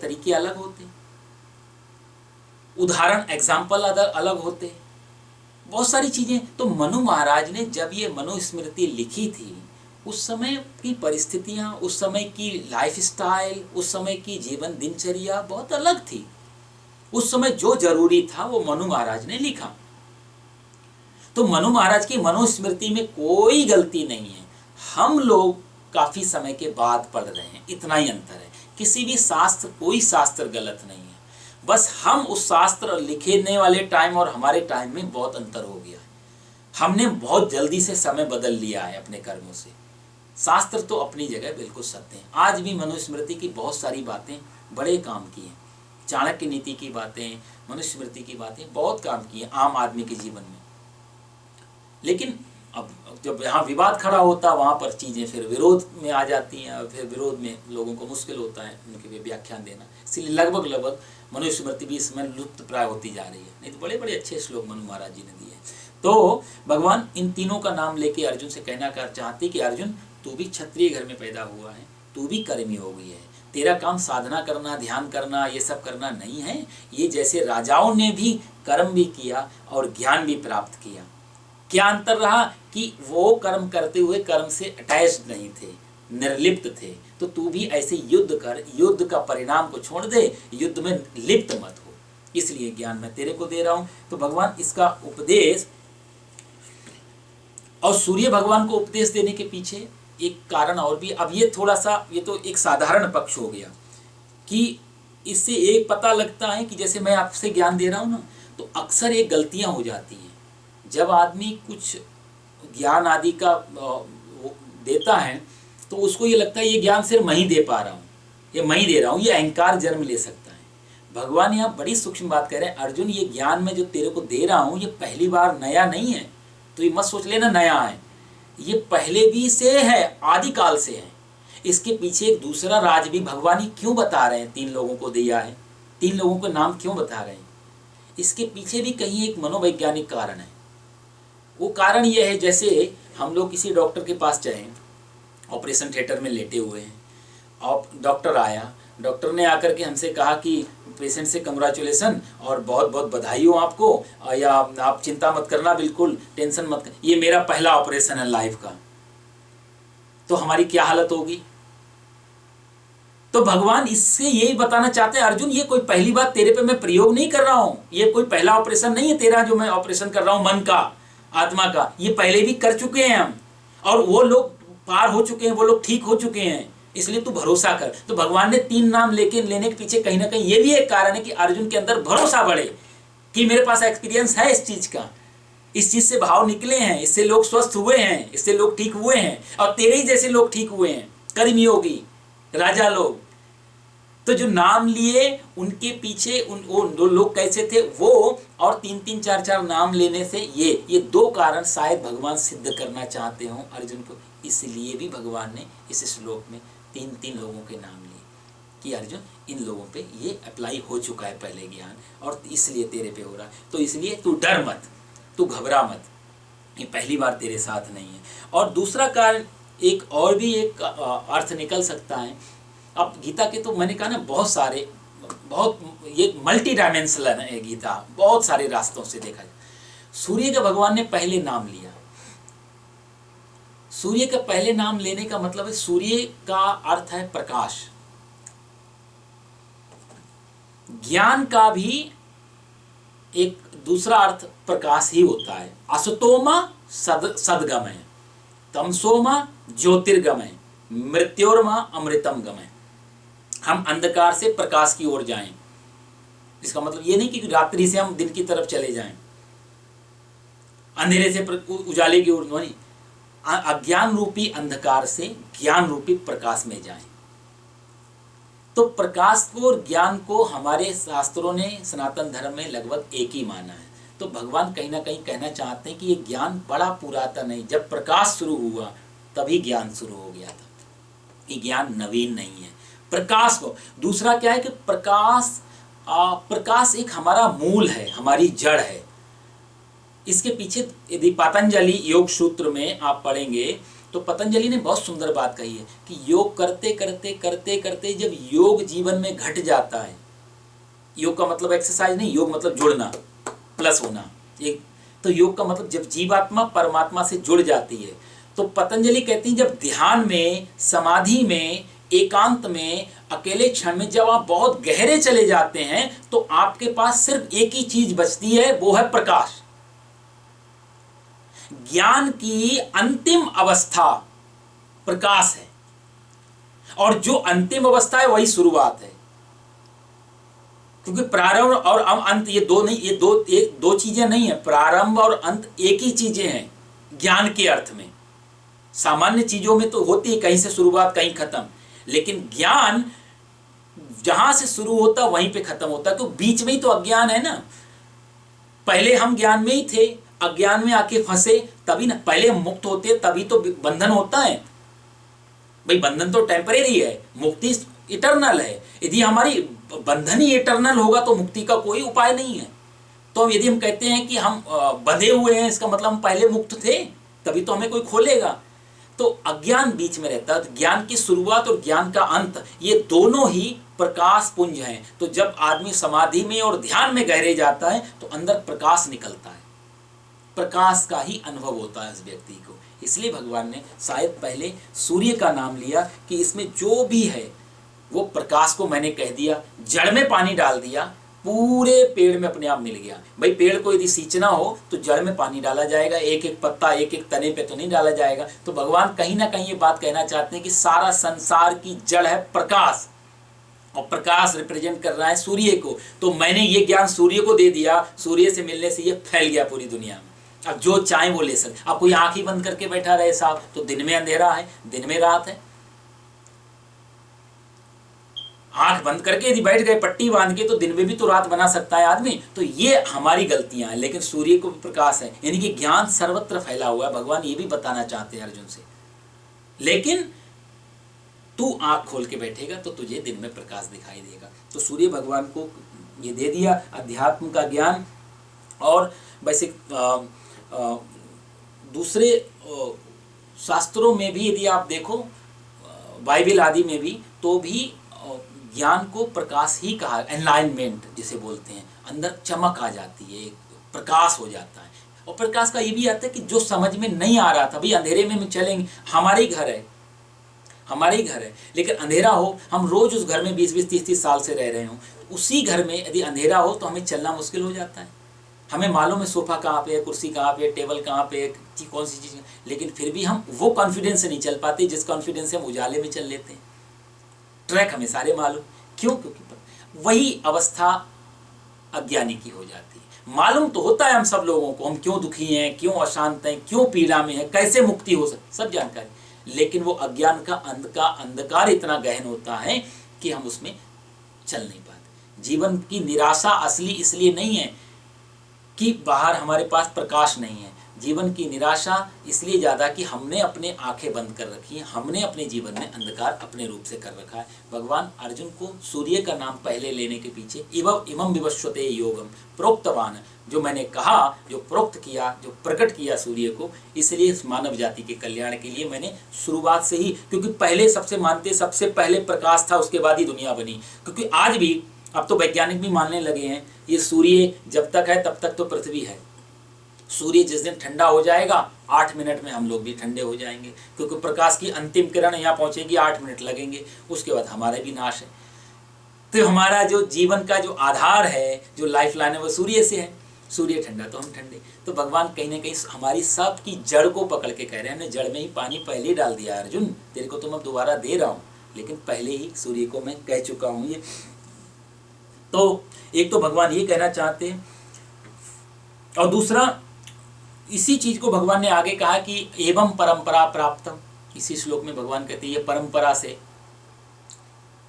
तरीके अलग होते, उदाहरण एग्जाम्पल अलग होते, बहुत सारी चीजें। तो मनु महाराज ने जब ये मनुस्मृति लिखी थी, उस समय की परिस्थितियां, उस समय की लाइफ स्टाइल, उस समय की जीवन दिनचर्या बहुत अलग थी। उस समय जो जरूरी था वो मनु महाराज ने लिखा। तो मनु महाराज की मनुस्मृति में कोई गलती नहीं है। हम लोग काफी समय के बाद पढ़ रहे हैं, इतना ही अंतर है। किसी भी शास्त्र, कोई शास्त्र गलत नहीं है, बस हम उस शास्त्र लिखने वाले टाइम और हमारे टाइम में बहुत अंतर हो गया है। हमने बहुत जल्दी से समय बदल लिया है अपने कर्मों से। शास्त्र तो अपनी जगह बिल्कुल सत्य है। आज भी मनुस्मृति की बहुत सारी बातें बड़े काम की हैं। चाणक्य नीति की बातें, मनुस्मृति की बातें बहुत काम की हैं आम आदमी के जीवन में। लेकिन अब जब यहाँ विवाद खड़ा होता, वहाँ पर चीज़ें फिर विरोध में आ जाती हैं, और फिर विरोध में लोगों को मुश्किल होता है उनके लिए व्याख्यान देना। इसलिए लगभग मनुस्मृति भी इस समय लुप्त प्राय होती जा रही है। नहीं तो बड़े बड़े अच्छे श्लोक मनु महाराज जी ने दिए। तो भगवान इन तीनों का नाम लेके अर्जुन से कहना कर चाहते कि अर्जुन, तू भी क्षत्रिय घर में पैदा हुआ है, तू भी कर्मी हो गई है। तेरा काम साधना करना, ध्यान करना, ये सब करना नहीं है। ये जैसे राजाओं ने भी कर्म भी किया और ज्ञान भी प्राप्त किया। क्या अंतर रहा कि वो कर्म करते हुए कर्म से अटैच्ड नहीं थे, निर्लिप्त थे। तो तू भी ऐसे युद्ध कर, युद्ध का परिणाम को छोड़ दे, युद्ध में लिप्त मत हो। इसलिए ज्ञान मैं तेरे को दे रहा हूं। तो भगवान इसका उपदेश, और सूर्य भगवान को उपदेश देने के पीछे एक कारण और भी। अब ये थोड़ा सा, ये तो एक साधारण पक्ष हो गया कि इससे एक पता लगता है कि जैसे मैं आपसे ज्ञान दे रहा हूं ना, तो अक्सर एक गलतियां हो जाती हैं। जब आदमी कुछ ज्ञान आदि का देता है, तो उसको ये लगता है ये ज्ञान सिर्फ मैं ही दे पा रहा हूँ, ये मैं ही दे रहा हूँ, ये अहंकार जन्म ले सकता है। भगवान यहाँ बड़ी सूक्ष्म बात कह रहे हैं, अर्जुन ये ज्ञान मैं जो तेरे को दे रहा हूँ, ये पहली बार नया नहीं है। तो ये मत सोच लेना नया है, ये पहले भी से है, आदिकाल से है। इसके पीछे एक दूसरा राज भी भगवान ही क्यों बता रहे हैं, 3 लोगों को दिया है, 3 लोगों के नाम क्यों बता रहे हैं। इसके पीछे भी कहीं एक मनोवैज्ञानिक कारण है। वो कारण ये है, जैसे हम लोग किसी डॉक्टर के पास जाएं, ऑपरेशन थिएटर में लेटे हुए हैं, और डॉक्टर आया, डॉक्टर ने आकर के हमसे कहा कि पेशेंट से कंग्रेचुलेसन और बहुत बहुत बधाई हो आपको, या आप चिंता मत करना, बिल्कुल टेंशन मत कर, ये मेरा पहला ऑपरेशन है लाइफ का। तो हमारी क्या हालत होगी। तो भगवान इससे यही बताना चाहते हैं, अर्जुन ये कोई पहली बात तेरे पे मैं प्रयोग नहीं कर रहा हूं, ये कोई पहला ऑपरेशन नहीं है तेरा जो मैं ऑपरेशन कर रहा हूं मन का, आत्मा का। ये पहले भी कर चुके हैं हम, और वो लोग पार हो चुके हैं, वो लोग ठीक हो चुके हैं, इसलिए तू भरोसा कर। तो भगवान ने 3 नाम लेने के पीछे कहीं ना कहीं ये भी एक कारण है कि अर्जुन के अंदर भरोसा बढ़े कि मेरे पास एक्सपीरियंस है इस चीज का, इस चीज से भाव निकले हैं, इससे लोग स्वस्थ हुए हैं, इससे लोग ठीक हुए हैं, और तेरे ही जैसे लोग ठीक हुए हैं, कर्मयोगी राजा लोग। तो जो नाम लिए उनके पीछे वो लोग कैसे थे वो, और 3-3 4-4 नाम लेने से ये 2 कारण शायद भगवान सिद्ध करना चाहते हो अर्जुन को। इसलिए भी भगवान ने इस श्लोक में 3-3 लोगों के नाम लिए कि अर्जुन इन लोगों पे ये अप्लाई हो चुका है पहले ज्ञान, और इसलिए तेरे पे हो रहा है। तो इसलिए तू डर मत, तू घबरा मत, ये पहली बार तेरे साथ नहीं है। और दूसरा कारण एक और भी एक अर्थ निकल सकता है। अब गीता के तो मैंने कहा ना बहुत सारे, बहुत ये मल्टी डायमेंशनल है गीता, बहुत सारे रास्तों से देखा जाए। सूर्य का भगवान ने पहले नाम लिया। सूर्य का पहले नाम लेने का मतलब है, सूर्य का अर्थ है प्रकाश। ज्ञान का भी एक दूसरा अर्थ प्रकाश ही होता है। असतोमा सदगमय, तमसोमा ज्योतिर्गमय, मृत्योर्मा अमृतम गमय। हम अंधकार से प्रकाश की ओर जाएं, इसका मतलब ये नहीं कि रात्रि से हम दिन की तरफ चले जाएं, अंधेरे से उजाले की ओर नहीं, अज्ञान रूपी अंधकार से ज्ञान रूपी प्रकाश में जाएं। तो प्रकाश को और ज्ञान को हमारे शास्त्रों ने सनातन धर्म में लगभग एक ही माना है। तो भगवान कहीं ना कहीं कहना चाहते हैं कि ये ज्ञान बड़ा पुरातन है, जब प्रकाश शुरू हुआ तभी ज्ञान शुरू हो गया था, ये ज्ञान नवीन नहीं है। प्रकाश को दूसरा क्या है कि प्रकाश एक हमारा मूल है, हमारी जड़ है। इसके पीछे यदि पतंजलि योग सूत्र में आप पढ़ेंगे तो पतंजलि ने बहुत सुंदर बात कही है कि योग करते करते करते करते जब योग जीवन में घट जाता है, योग का मतलब एक्सरसाइज नहीं, योग मतलब जुड़ना, प्लस होना एक, तो योग का मतलब जब जीवात्मा परमात्मा से जुड़ जाती है, तो पतंजलि कहती हैं जब ध्यान में, समाधि में, एकांत में, अकेले क्षण में जब आप बहुत गहरे चले जाते हैं तो आपके पास सिर्फ एक ही चीज बचती है, वो है प्रकाश। ज्ञान की अंतिम अवस्था प्रकाश है, और जो अंतिम अवस्था है वही शुरुआत है, क्योंकि प्रारंभ और अंत ये दो नहीं, ये दो चीजें नहीं है। प्रारंभ और अंत एक ही चीजें हैं ज्ञान के अर्थ में। सामान्य चीजों में तो होती है कहीं से शुरुआत कहीं खत्म, लेकिन ज्ञान जहां से शुरू होता वहीं पे खत्म होता है, तो बीच में ही तो अज्ञान है ना। पहले हम ज्ञान में ही थे, अज्ञान में आके फंसे, तभी ना, पहले मुक्त होते तभी तो बंधन होता है भाई। बंधन तो टेम्परेरी है, मुक्ति इटरनल है। यदि हमारी बंधन ही इटरनल होगा तो मुक्ति का कोई उपाय नहीं है। तो यदि हम कहते हैं कि हम बंधे हुए हैं, इसका मतलब हम पहले मुक्त थे, तभी तो हमें कोई खोलेगा। तो अज्ञान बीच में रहता है। ज्ञान की शुरुआत और ज्ञान का अंत, ये दोनों ही प्रकाश पुंज हैं। तो जब आदमी समाधि में और ध्यान में गहरे जाता है तो अंदर प्रकाश निकलता है, प्रकाश का ही अनुभव होता है उस व्यक्ति को। इसलिए भगवान ने शायद पहले सूर्य का नाम लिया कि इसमें जो भी है वो प्रकाश को मैंने कह दिया, जड़ में पानी डाल दिया, पूरे पेड़ में अपने आप मिल गया। भाई पेड़ को यदि सींचना हो तो जड़ में पानी डाला जाएगा, एक एक पत्ता एक एक तने पे तो नहीं डाला जाएगा। तो भगवान कहीं ना कहीं ये बात कहना चाहते हैं कि सारा संसार की जड़ है प्रकाश, और प्रकाश रिप्रेजेंट कर रहा है सूर्य को। तो मैंने ये ज्ञान सूर्य को दे दिया, सूर्य से मिलने से ये फैल गया पूरी दुनिया में। अब जो चाहे वो ले सकते। अब कोई आंख ही बंद करके बैठा रहे साहब, तो दिन में अंधेरा है, दिन में रात है। आंख बंद करके यदि बैठ गए पट्टी बांध के, तो दिन में भी तो रात बना सकता है आदमी। तो ये हमारी गलतियां हैं, लेकिन सूर्य को भी प्रकाश है, यानी कि ज्ञान सर्वत्र फैला हुआ है। भगवान ये भी बताना चाहते हैं अर्जुन से, लेकिन तू आंख खोल के बैठेगा तो तुझे दिन में प्रकाश दिखाई देगा। तो सूर्य भगवान को ये दे दिया अध्यात्म का ज्ञान। और वैसे दूसरे शास्त्रों में भी यदि आप देखो, बाइबल आदि में भी, तो भी ज्ञान को प्रकाश ही कहा, एनलाइनमेंट जिसे बोलते हैं। अंदर चमक आ जाती है, प्रकाश हो जाता है। और प्रकाश का ये भी आता है कि जो समझ में नहीं आ रहा था, भाई अंधेरे में हम चलेंगे, हमारे घर है, हमारे ही घर है, लेकिन अंधेरा हो, हम रोज उस घर में 20-20, 30-30 साल से रह रहे हो, उसी घर में यदि अंधेरा हो तो हमें चलना मुश्किल हो जाता है। हमें मालूम है सोफा कहाँ पे है, कुर्सी कहाँ पे है, टेबल कहाँ पे है, कौन सी चीज़, लेकिन फिर भी हम वो कॉन्फिडेंस से नहीं चल पाते जिस कॉन्फिडेंस से हम उजाले में चल लेते हैं। ट्रैक हमें सारे मालूम, क्यों? क्योंकि वही अवस्था अज्ञानी की हो जाती है। मालूम तो होता है हम सब लोगों को, हम क्यों दुखी हैं, क्यों अशांत हैं, क्यों पीड़ा में हैं, कैसे मुक्ति हो सकती, सब जानकारी, लेकिन वो अज्ञान का अंधकार इतना गहन होता है कि हम उसमें चल नहीं पाते। जीवन की निराशा असली इसलिए नहीं है कि बाहर हमारे पास प्रकाश नहीं है, जीवन की निराशा इसलिए ज़्यादा कि हमने अपने आंखें बंद कर रखी हैं, हमने अपने जीवन में अंधकार अपने रूप से कर रखा है। भगवान अर्जुन को सूर्य का नाम पहले लेने के पीछे इमं विवस्वते योगम प्रोक्तवान, जो मैंने कहा, जो प्रोक्त किया, जो प्रकट किया सूर्य को, इसलिए मानव जाति के कल्याण के लिए मैंने शुरुआत से ही, क्योंकि पहले सबसे मानते, सबसे पहले प्रकाश था, उसके बाद ही दुनिया बनी। क्योंकि आज भी, अब तो वैज्ञानिक भी मानने लगे हैं, ये सूर्य जब तक है तब तक तो पृथ्वी है। सूर्य जिस दिन ठंडा हो जाएगा, 8 मिनट में हम लोग भी ठंडे हो जाएंगे, क्योंकि प्रकाश की अंतिम किरण यहाँ पहुँचेगी, 8 मिनट लगेंगे, उसके बाद हमारा भी नाश है। तो हमारा जो जीवन का जो आधार है, जो लाइफ लाइन है, वो सूर्य से है। सूर्य ठंडा तो हम ठंडे। तो भगवान कहीं ना कहीं हमारी सब की जड़ को पकड़ के कह रहे हैं, हमने जड़ में ही पानी पहले ही डाल दिया अर्जुन, तेरे को तो मैं दोबारा दे रहा हूँ, लेकिन पहले ही सूर्य को मैं कह चुका हूँ ये। तो एक तो भगवान ये कहना चाहते हैं, और दूसरा इसी चीज को भगवान ने आगे कहा कि एवं परंपरा प्राप्तम। इसी श्लोक में भगवान कहते हैं ये परंपरा से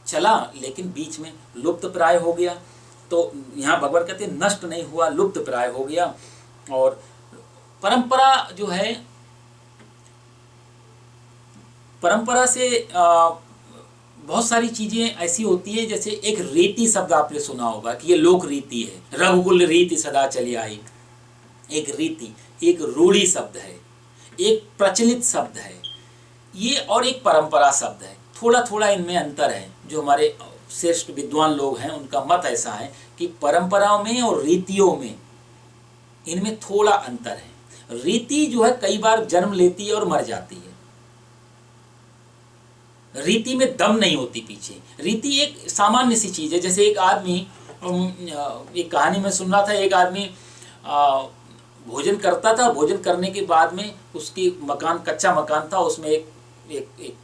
चला, लेकिन बीच में लुप्त प्राय हो गया। तो यहाँ भगवान कहते हैं नष्ट नहीं हुआ, लुप्त प्राय हो गया। और परंपरा जो है, परंपरा से बहुत सारी चीजें ऐसी होती है, जैसे एक रीति शब्द आपने सुना होगा कि ये लोक रीति है, रघुकुल रीति सदा चली आई। एक रीति, एक रूढ़ी शब्द है, एक प्रचलित शब्द है। ये और एक परंपरा शब्द है, थोड़ा थोड़ा इनमें अंतर है। जो हमारे श्रेष्ठ विद्वान लोग हैं उनका मत ऐसा है कि परंपराओं में और रीतियों में इनमें थोड़ा अंतर है। रीति जो है कई बार जन्म लेती है और मर जाती है। रीति में दम नहीं होती पीछे। रीति एक सामान्य सी चीज है। जैसे एक आदमी, एक कहानी में सुन रहा था, एक आदमी भोजन करता था, भोजन करने के बाद में उसकी मकान, कच्चा मकान था, उसमें एक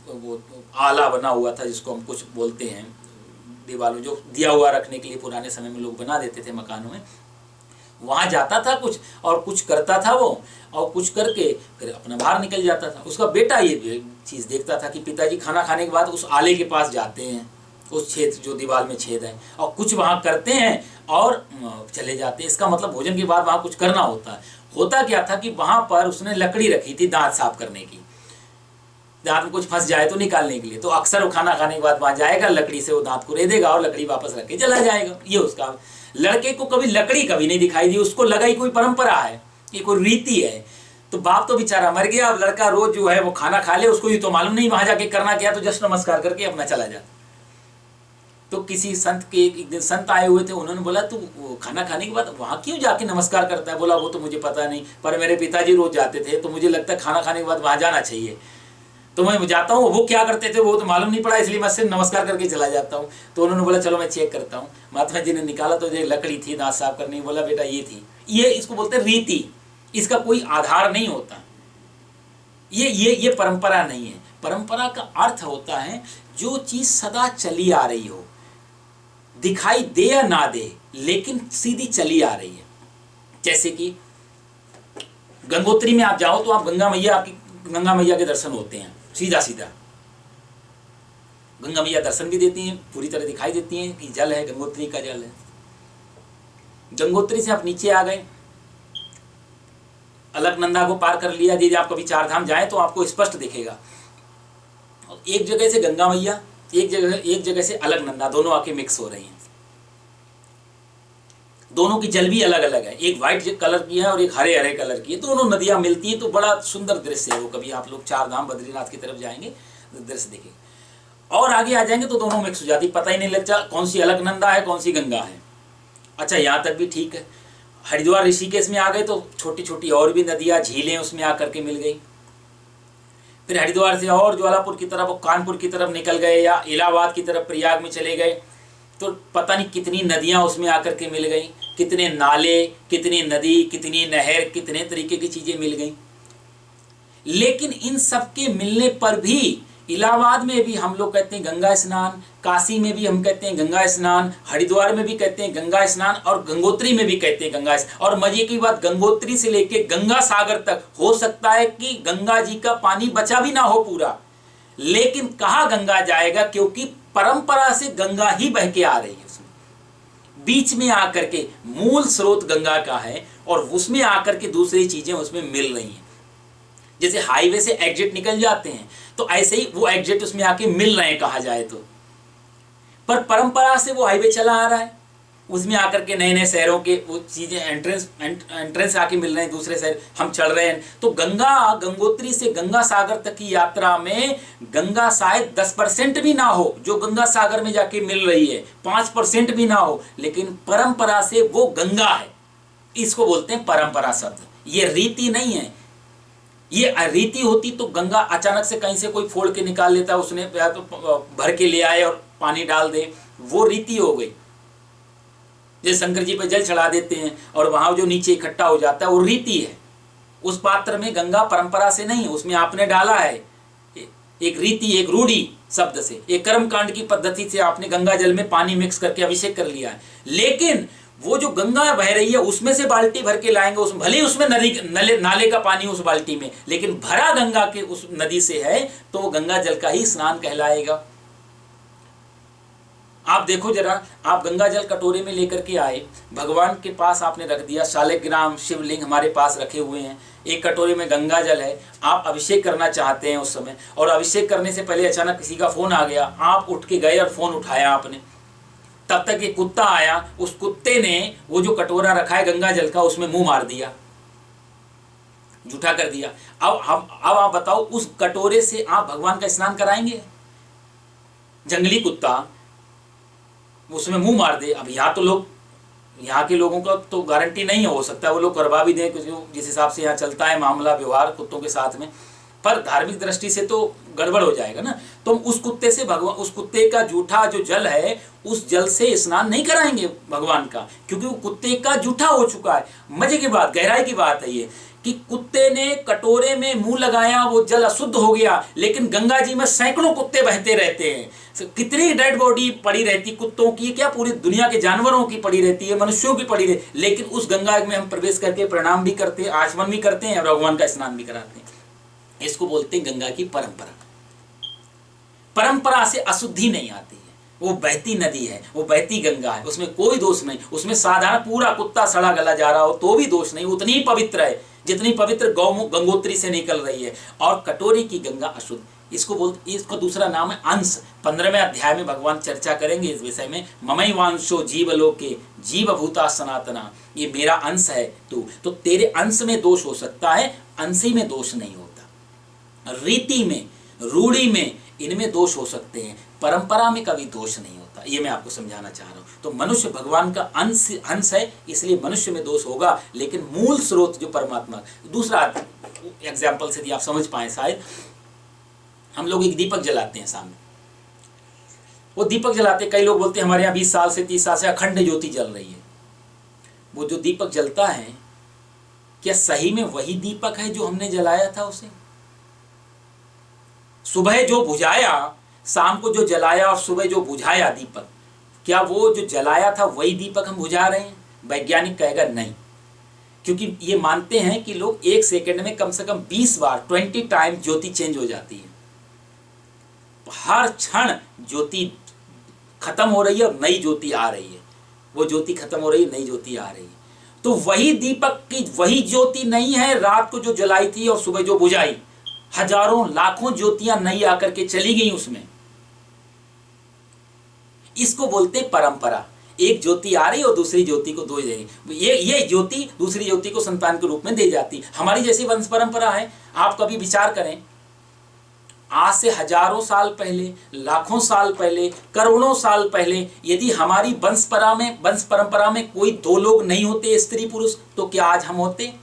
वो आला बना हुआ था जिसको हम कुछ बोलते हैं, दीवारों जो दिया हुआ रखने के लिए पुराने समय में लोग बना देते थे मकानों में। वहाँ जाता था कुछ और कुछ करता था वो, और कुछ करके फिर अपना बाहर निकल जाता था। उसका बेटा ये चीज़ देखता था कि पिताजी खाना खाने के बाद उस आले के पास जाते हैं, उस छेद जो दीवार में छेद है, और कुछ वहाँ करते हैं और चले जाते हैं। इसका मतलब भोजन के बाद वहाँ कुछ करना होता है। होता क्या था कि वहाँ पर उसने लकड़ी रखी थी दांत साफ करने की, दांत में कुछ फंस जाए तो निकालने के लिए। तो अक्सर वो खाना खाने के बाद वहाँ जाएगा, लकड़ी से वो दांत को रेदेगा और लकड़ी वापस रख के चला जाएगा। ये उसका। लड़के को कभी लकड़ी कभी नहीं दिखाई दी, उसको लगा ही कोई परंपरा है, ये कोई रीति है। तो बाप तो बेचारा मर गया। अब लड़का रोज जो है वो खाना खा ले, उसको ये तो मालूम नहीं वहां जाके करना क्या, तो जस्ट नमस्कार करके अपना चला जाता। तो किसी संत के एक दिन संत आए हुए थे, उन्होंने बोला तू खाना खाने के बाद वहां क्यों जाके नमस्कार करता है? बोला वो तो मुझे पता नहीं, पर मेरे पिताजी रोज जाते थे तो मुझे लगता है खाना खाने के बाद वहां जाना चाहिए, तो मैं जाता हूँ। वो क्या करते थे वो तो मालूम नहीं पड़ा, इसलिए मैं सिर्फ नमस्कार करके चला जाता हूँ। तो उन्होंने बोला चलो मैं चेक करता हूँ। महात्मा जी ने निकाला तो ये लकड़ी थी दांत साफ करने की। बोला बेटा ये थी, ये इसको बोलते हैं रीति, इसका कोई आधार नहीं होता। ये परंपरा नहीं है। परंपरा का अर्थ होता है जो चीज सदा चली आ रही हो, दिखाई दे या ना दे, लेकिन सीधी चली आ रही है। जैसे कि गंगोत्री में आप जाओ तो आप गंगा मैया के दर्शन होते हैं, सीधा सीधा गंगा मैया दर्शन भी देती हैं, पूरी तरह दिखाई देती हैं कि जल है, गंगोत्री का जल है। गंगोत्री से आप नीचे आ गए, अलकनंदा को पार कर लिया। यदि आप कभी चार धाम जाएं तो आपको स्पष्ट दिखेगा, एक जगह से गंगा मैया, एक जगह से अलकनंदा, दोनों आके मिक्स हो रही हैं। दोनों की जल भी अलग अलग है, एक व्हाइट कलर की है और एक हरे हरे कलर की है। दोनों नदियां मिलती हैं, तो बड़ा सुंदर दृश्य है वो। कभी आप लोग चार धाम बद्रीनाथ की तरफ जाएंगे तो दृश्य देखेंगे, और आगे आ जाएंगे तो दोनों मिक्स हो जाती, पता ही नहीं लगता कौन सी अलकनंदा है कौन सी गंगा है। अच्छा, यहाँ तक भी ठीक है। हरिद्वार ऋषिकेश में आ गए तो छोटी छोटी और भी नदियाँ, झीलें उसमें आकर के मिल गई। फिर हरिद्वार से और ज्वालापुर की तरफ, कानपुर की तरफ निकल गए, या इलाहाबाद की तरफ प्रयाग में चले गए, तो पता नहीं कितनी नदियाँ उसमें आकर के मिल गई, कितने नाले, कितनी नदी, कितनी नहर, कितने तरीके की चीज़ें मिल गई। लेकिन इन सब के मिलने पर भी इलाहाबाद में भी हम लोग कहते हैं गंगा स्नान, काशी में भी हम कहते हैं गंगा स्नान, हरिद्वार में भी कहते हैं गंगा स्नान, और गंगोत्री में भी कहते हैं गंगा स्नान। और मजे की बात, गंगोत्री से लेके गंगा सागर तक हो सकता है कि गंगा जी का पानी बचा भी ना हो पूरा, लेकिन कहाँ गंगा जाएगा, क्योंकि परंपरा से गंगा ही बह के आ रही है। उसमें बीच में आकर के मूल स्रोत गंगा का है, और उसमें आकर के दूसरी चीजें उसमें मिल रही हैं। जैसे हाईवे से एग्जिट निकल जाते हैं, तो ऐसे ही वो एग्जिट उसमें आके मिल रहे हैं कहा जाए तो। पर परंपरा से वो हाईवे चला आ रहा है, उसमें आकर के नए नए शहरों के वो चीजें एंट्रेंस आके मिल रहे हैं, दूसरे शहर हम चढ़ रहे हैं। तो गंगोत्री से गंगा सागर तक की यात्रा में गंगा शायद 10% भी ना हो जो गंगा सागर में जाके मिल रही है, 5% भी ना हो, लेकिन परंपरा से वो गंगा है। इसको बोलते हैं परंपरा शब्द। ये रीति नहीं है। ये रीति होती तो गंगा अचानक से कहीं से कोई फोड़ के निकाल लेता, उसने या तो भर के ले आए और पानी डाल दे, वो रीति हो गई। जैसे शंकर जी पे जल चढ़ा देते हैं और वहां जो नीचे इकट्ठा हो जाता है, वो रीति है। उस पात्र में गंगा परंपरा से नहीं, उसमें आपने डाला है एक रीति, एक रूढ़ी शब्द से, एक कर्म कांड की पद्धति से आपने गंगा जल में पानी मिक्स करके अभिषेक कर लिया है। लेकिन वो जो गंगा बह रही है उसमें से बाल्टी भर के लाएंगे, उसमें भले ही उसमें नाले का पानी उस बाल्टी में, लेकिन भरा गंगा के उस नदी से है, तो वो गंगा जल का ही स्नान कहलाएगा। आप देखो जरा, आप गंगा जल कटोरे में लेकर के आए, भगवान के पास आपने रख दिया, शालिग्राम शिवलिंग हमारे पास रखे हुए हैं, एक कटोरे में गंगा जल है, आप अभिषेक करना चाहते हैं उस समय, और अभिषेक करने से पहले अचानक किसी का फोन आ गया, आप उठ के गए और फोन उठाया आपने, तब तक एक कुत्ता आया, उस कुत्ते ने वो जो कटोरा रखा है गंगा जल का उसमें मुंह मार दिया। जूठा कर दिया। अब आप बताओ, उस कटोरे से आप भगवान का स्नान कराएंगे? जंगली कुत्ता उसमें मुंह मार दे, अब यहाँ के लोगों का तो गारंटी नहीं हो सकता, वो लोग करवा भी दें जिस हिसाब से यहाँ चलता है मामला व्यवहार कुत्तों के साथ में, पर धार्मिक दृष्टि से तो गड़बड़ हो जाएगा ना। तो हम उस कुत्ते से उस कुत्ते का जूठा जो जल है, उस जल से स्नान नहीं कराएंगे भगवान का, क्योंकि वो कुत्ते का जूठा हो चुका है। मजे की बात, गहराई की बात है ये कि कुत्ते ने कटोरे में मुंह लगाया, वो जल अशुद्ध हो गया, लेकिन गंगा जी में सैकड़ों कुत्ते बहते रहते हैं। कितनी डेड बॉडी पड़ी रहती कुत्तों की, क्या पूरी दुनिया के जानवरों की पड़ी रहती है, मनुष्यों की पड़ी रहती, लेकिन उस गंगा में हम प्रवेश करके प्रणाम भी करते हैं, आचमन भी करते हैं और भगवान का स्नान भी कराते हैं। इसको बोलते हैं गंगा की परंपरा। परंपरा से अशुद्धि नहीं आती है, वो बहती नदी है, वो बहती गंगा है, उसमें कोई दोष नहीं। उसमें साधारण पूरा कुत्ता सड़ा गला जा रहा हो तो भी दोष नहीं, उतनी ही पवित्र है जितनी पवित्र गंगोत्री से निकल रही है। और कटोरी की गंगा अशुद्ध, इसको बोलते, इसका दूसरा नाम है अंश। 15वें अध्याय में भगवान चर्चा करेंगे इस विषय में। ममैवांशो जीवलोके जीवभूता सनातना, ये मेरा अंश है तू, तो तेरे अंश में दोष हो सकता है, अंशी में दोष नहीं होता। रीति में, रूढ़ी में, इनमें दोष हो सकते हैं, परंपरा में कभी दोष नहीं होता। ये मैं आपको समझाना चाह रहा हूँ। तो मनुष्य भगवान का अंश है, इसलिए मनुष्य में दोष होगा, लेकिन मूल स्रोत जो परमात्मा। दूसरा एग्जाम्पल से आप समझ पाए शायद, हम लोग एक दीपक जलाते हैं सामने, वो दीपक जलाते, कई लोग बोलते हैं हमारे यहाँ 20 साल से 30 साल से अखंड ज्योति जल रही है। वो जो दीपक जलता है, क्या सही में वही दीपक है जो हमने जलाया था उसे? सुबह जो बुझाया, शाम को जो जलाया और सुबह जो बुझाया दीपक, क्या वो जो जलाया था वही दीपक हम बुझा रहे हैं? वैज्ञानिक कहेगा नहीं, क्योंकि ये मानते हैं कि लोग 1 सेकंड में कम से कम 20 बार 20 टाइम ज्योति चेंज हो जाती है। हर क्षण ज्योति खत्म हो रही है और नई ज्योति आ रही है, वो ज्योति खत्म हो रही है, नई ज्योति आ रही है। तो वही दीपक की वही ज्योति नहीं है रात को जो जलाई थी और सुबह जो बुझाई, हजारों लाखों ज्योतियां नई आकर के चली गई उसमें। इसको बोलते हैं परंपरा। एक ज्योति आ रही और दूसरी ज्योति को दो देगी, ये ज्योति दूसरी ज्योति को संतान के रूप में दे जाती। हमारी जैसी वंश परंपरा है। आप कभी विचार करें, आज से हजारों साल पहले, लाखों साल पहले, करोड़ों साल पहले, यदि हमारी वंश परंपरा में कोई 2 लोग नहीं होते, स्त्री पुरुष, तो क्या आज हम होते?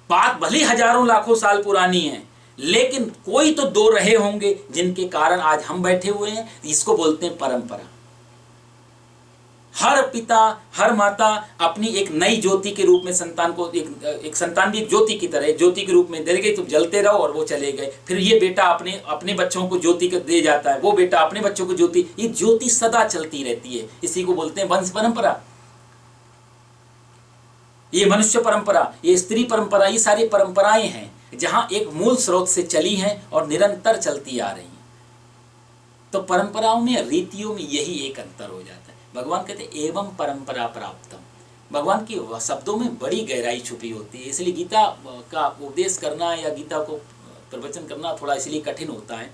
बात भले हजारों लाखों साल पुरानी है, लेकिन कोई तो 2 रहे होंगे जिनके कारण आज हम बैठे हुए हैं। इसको बोलते हैं परंपरा। हर पिता, हर माता अपनी एक नई ज्योति के रूप में संतान को, एक संतान भी एक ज्योति की तरह ज्योति के रूप में दे गई। तुम जलते रहो और वो चले गए। फिर ये बेटा अपने बच्चों को ज्योति को दे जाता है, वो बेटा अपने बच्चों को ज्योति, ये ज्योति सदा चलती रहती है। इसी को बोलते हैं वंश परंपरा। ये मनुष्य परंपरा, ये स्त्री परंपरा, ये सारी परंपराएं हैं जहां एक मूल स्रोत से चली हैं और निरंतर चलती आ रही हैं। तो परंपराओं में, रीतियों में यही एक अंतर हो जाता है। भगवान कहते हैं एवं परंपरा प्राप्तम। भगवान की शब्दों में बड़ी गहराई छुपी होती है, इसलिए गीता का उपदेश करना या गीता को प्रवचन करना थोड़ा इसलिए कठिन होता है,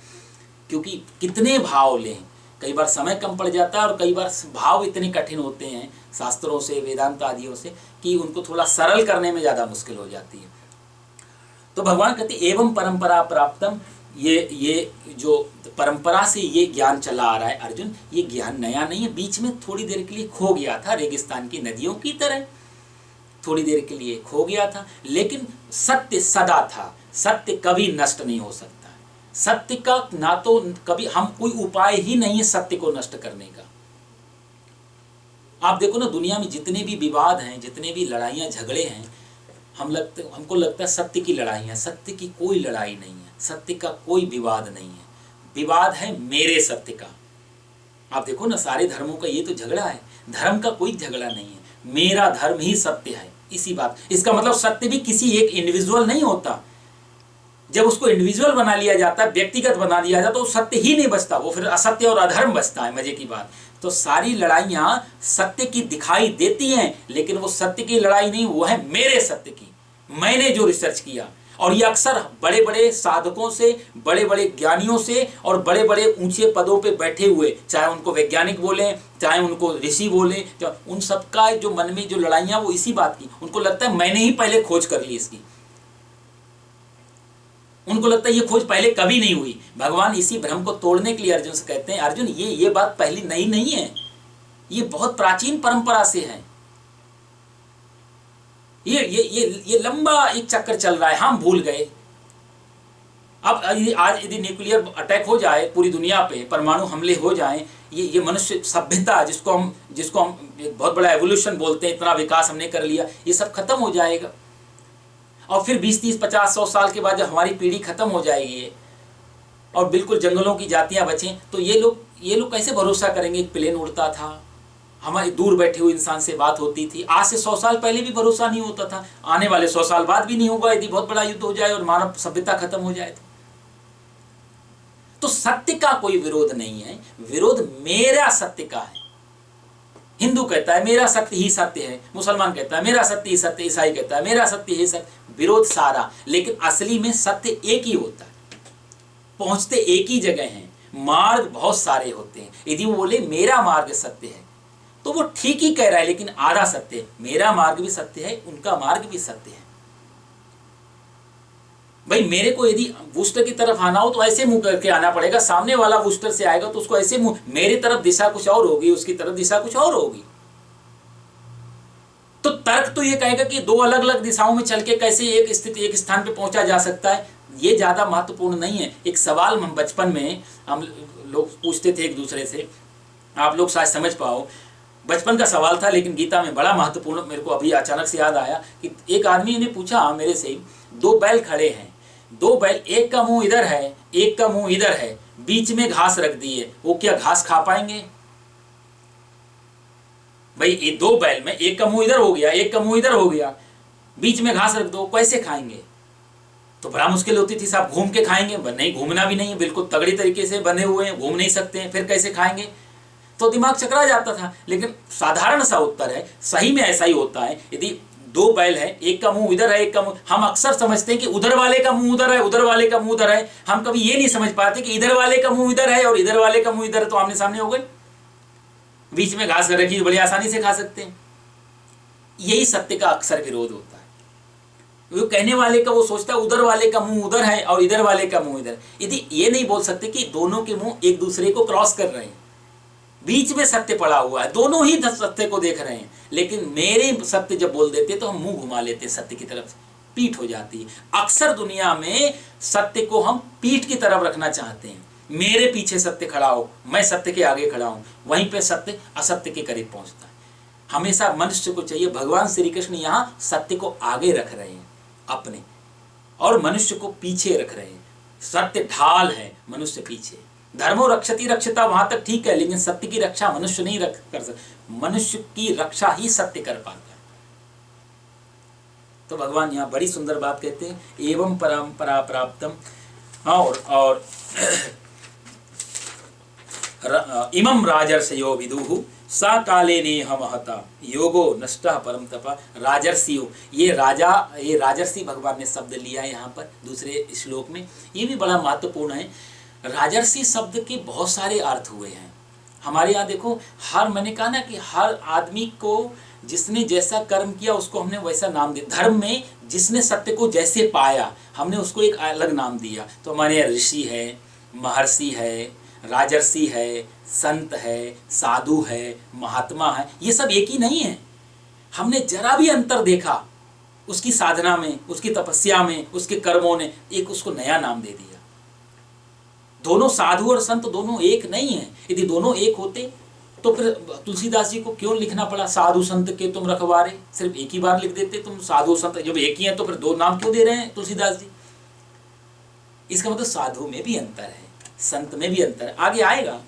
क्योंकि कितने भाव लें, कई बार समय कम पड़ जाता है और कई बार भाव इतने कठिन होते हैं शास्त्रों से, वेदांत आदियों से, कि उनको थोड़ा सरल करने में ज़्यादा मुश्किल हो जाती है। तो भगवान कहते एवं परंपरा प्राप्तम, ये जो परंपरा से ये ज्ञान चला आ रहा है अर्जुन, ये ज्ञान नया नहीं है। बीच में थोड़ी देर के लिए खो गया था, रेगिस्तान की नदियों की तरह थोड़ी देर के लिए खो गया था, लेकिन सत्य सदा था। सत्य कभी नष्ट नहीं हो सकता। सत्य का ना तो कभी, हम कोई उपाय ही नहीं है सत्य को नष्ट करने का। आप देखो ना, दुनिया में जितने भी विवाद हैं, जितने भी लड़ाइयाँ झगड़े हैं, हमको लगता है सत्य की लड़ाई है। सत्य की कोई लड़ाई नहीं है, सत्य का कोई विवाद नहीं है। विवाद है मेरे सत्य का। आप देखो ना, सारे धर्मों का ये तो झगड़ा है, धर्म का कोई झगड़ा नहीं है। मेरा धर्म ही सत्य है, इसी बात। इसका मतलब सत्य भी किसी एक इंडिविजुअल नहीं होता। जब उसको इंडिविजुअल बना लिया जाता है, व्यक्तिगत बना दिया जाता है, तो सत्य ही नहीं बचता, वो फिर असत्य और अधर्म बचता है। मजे की बात, तो सारी लड़ाइयाँ सत्य की दिखाई देती हैं, लेकिन वो सत्य की लड़ाई नहीं, वो है मेरे सत्य की। मैंने जो रिसर्च किया, और ये अक्सर बड़े बड़े साधकों से, बड़े बड़े ज्ञानियों से और बड़े बड़े ऊंचे पदों पे बैठे हुए, चाहे उनको वैज्ञानिक बोलें, चाहे उनको ऋषि बोलें, उन सबका जो मन में जो लड़ाइयाँ वो इसी बात की, उनको लगता है मैंने ही पहले खोज कर ली इसकी, उनको लगता है ये खोज पहले कभी नहीं हुई। भगवान इसी भ्रम को तोड़ने के लिए अर्जुन से कहते हैं, अर्जुन ये बात पहली नई नहीं है, ये बहुत प्राचीन परंपरा से है, ये लंबा एक चक्कर चल रहा है, हम भूल गए। अब आज यदि न्यूक्लियर अटैक हो जाए पूरी दुनिया पे, परमाणु हमले हो जाएं, ये मनुष्य सभ्यता जिसको हम एक बहुत बड़ा एवोल्यूशन बोलते हैं, इतना विकास हमने कर लिया, ये सब खत्म हो जाएगा। और फिर 20, 30, 50, 100 साल के बाद जब हमारी पीढ़ी खत्म हो जाएगी और बिल्कुल जंगलों की जातियां बचें, तो ये लोग कैसे भरोसा करेंगे? एक प्लेन उड़ता था, हमारे दूर बैठे हुए इंसान से बात होती थी, आज से 100 साल पहले भी भरोसा नहीं होता था, आने वाले 100 साल बाद भी नहीं होगा यदि बहुत बड़ा युद्ध हो जाए और मानव सभ्यता खत्म हो जाए। तो सत्य का कोई विरोध नहीं है, विरोध मेरा सत्य का है। हिंदू कहता है मेरा सत्य ही सत्य है, मुसलमान कहता है मेरा सत्य ही सत्य, ईसाई कहता है मेरा सत्य ही सत्य, विरोध सारा, लेकिन असली में सत्य एक ही होता है, पहुंचते एक ही जगह हैं, मार्ग बहुत सारे होते हैं। यदि वो बोले मेरा मार्ग सत्य है तो वो ठीक ही कह रहा है, लेकिन आधा सत्य है। मेरा मार्ग भी सत्य है, उनका मार्ग भी सत्य है। भाई मेरे को यदि बूस्टर की तरफ आना हो तो ऐसे मुंह करके आना पड़ेगा, सामने वाला बूस्टर से आएगा तो उसको ऐसे मुंह, मेरी तरफ दिशा कुछ और होगी, उसकी तरफ दिशा कुछ और होगी। तो तर्क तो ये कहेगा कि दो अलग अलग दिशाओं में चल के कैसे एक स्थिति एक स्थान पे पहुंचा जा सकता है, ये ज्यादा महत्वपूर्ण नहीं है। एक सवाल हम बचपन में हम लोग पूछते थे एक दूसरे से, आप लोग शायद समझ पाओ, बचपन का सवाल था लेकिन गीता में बड़ा महत्वपूर्ण, मेरे को अभी अचानक से याद आया कि एक आदमी ने पूछा मेरे से, दो बैल खड़े हैं, दो बैल, एक का मुंह इधर है एक का मुंह इधर है, बीच में घास रख दी है, वो क्या घास खा पाएंगे? भाई ये दो बैल में एक का मुंह इधर हो गया एक का मुंह इधर हो गया, बीच में घास रख दो, कैसे खाएंगे? तो बड़ा मुश्किल होती थी साहब, घूम के खाएंगे? नहीं, घूमना भी नहीं है, बिल्कुल तगड़ी तरीके से बने हुए हैं, घूम नहीं सकते हैं, फिर कैसे खाएंगे? तो दिमाग चकरा जाता था। लेकिन साधारण सा उत्तर है, सही में ऐसा ही होता है। यदि दो बैल है, एक का मुंह इधर है एक का मुंह, हम अक्सर समझते हैं कि उधर वाले का मुंह उधर है उधर वाले का मुंह उधर है, हम कभी ये नहीं समझ पाते कि इधर वाले का मुंह इधर है और इधर वाले का मुंह इधर है, तो आमने सामने हो गए, बीच में घास रखी बड़ी आसानी से खा सकते हैं। यही सत्य का अक्सर विरोध होता है। वो कहने वाले का वो सोचता है उधर वाले का मुंह उधर है और इधर वाले का मुंह इधर। यदि ये नहीं बोल सकते कि दोनों के मुंह एक दूसरे को क्रॉस कर रहे हैं, बीच में सत्य पड़ा हुआ है, दोनों ही सत्य को देख रहे हैं, लेकिन मेरे सत्य जब बोल देते तो हम मुंह घुमा लेते सत्य की तरफ, पीठ हो जाती है। अक्सर दुनिया में सत्य को हम पीठ की तरफ रखना चाहते हैं, मेरे पीछे सत्य खड़ा हो, मैं सत्य के आगे खड़ा हूं, वहीं पे सत्य असत्य के करीब पहुंचता है। हमेशा मनुष्य को चाहिए, भगवान श्री कृष्ण यहाँ सत्य को आगे रख रहे हैं अपने, और मनुष्य को पीछे रख रहे हैं। सत्य ढाल है, मनुष्य पीछे। धर्मो रक्षति रक्षता वहां तक ठीक है, लेकिन सत्य की रक्षा मनुष्य नहीं कर सकता, मनुष्य की रक्षा ही सत्य कर पाता है। तो भगवान यहाँ बड़ी सुंदर बात कहते हैं, एवं परंपरा प्राप्तम, और इमं राजर्षयो विदुः सा काले नेह महता योगो नष्टः परम तपा। राजर्षियों, ये राजर्षि भगवान ने शब्द लिया है यहाँ पर दूसरे श्लोक में, ये भी बड़ा महत्वपूर्ण है। राजर्षि शब्द के बहुत सारे अर्थ हुए हैं हमारे यहाँ। देखो, मैंने कहा ना कि हर आदमी को जिसने जैसा कर्म किया उसको हमने वैसा नाम दिया। धर्म में जिसने सत्य को जैसे पाया हमने उसको एक अलग नाम दिया। तो हमारे यहाँ ऋषि है, महर्षि है, राजर्षि है, संत है, साधु है, महात्मा है, ये सब एक ही नहीं है। हमने जरा भी अंतर देखा उसकी साधना में, उसकी तपस्या में, उसके कर्मों ने, एक उसको नया नाम दे दिया। दोनों साधु और संत दोनों एक नहीं है। यदि दोनों एक होते तो फिर तुलसीदास जी को क्यों लिखना पड़ा साधु संत के तुम रखवारे? सिर्फ एक ही बार लिख देते तुम साधु संत, जब एक ही है तो फिर दो नाम क्यों दे रहे हैं तुलसीदास जी? इसका मतलब साधु में भी अंतर है, संत में भी अंतर है। आगे आएगा,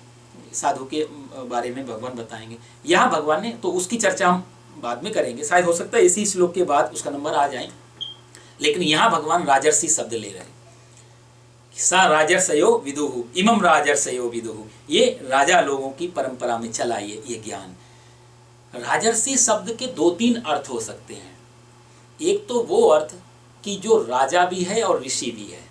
साधु के बारे में भगवान बताएंगे। यहाँ भगवान ने, तो उसकी चर्चा हम बाद में करेंगे, शायद हो सकता है इसी श्लोक के बाद उसका नंबर आ जाए। लेकिन यहाँ भगवान राजर्षि शब्द ले रहे हैं। सा राजर्षयो विदुः, इमं राजर्षयो विदुः, ये राजा लोगों की परंपरा में चला ये ज्ञान। राजर्षि शब्द के दो तीन अर्थ हो सकते हैं। एक तो वो अर्थ कि जो राजा भी है और ऋषि भी है,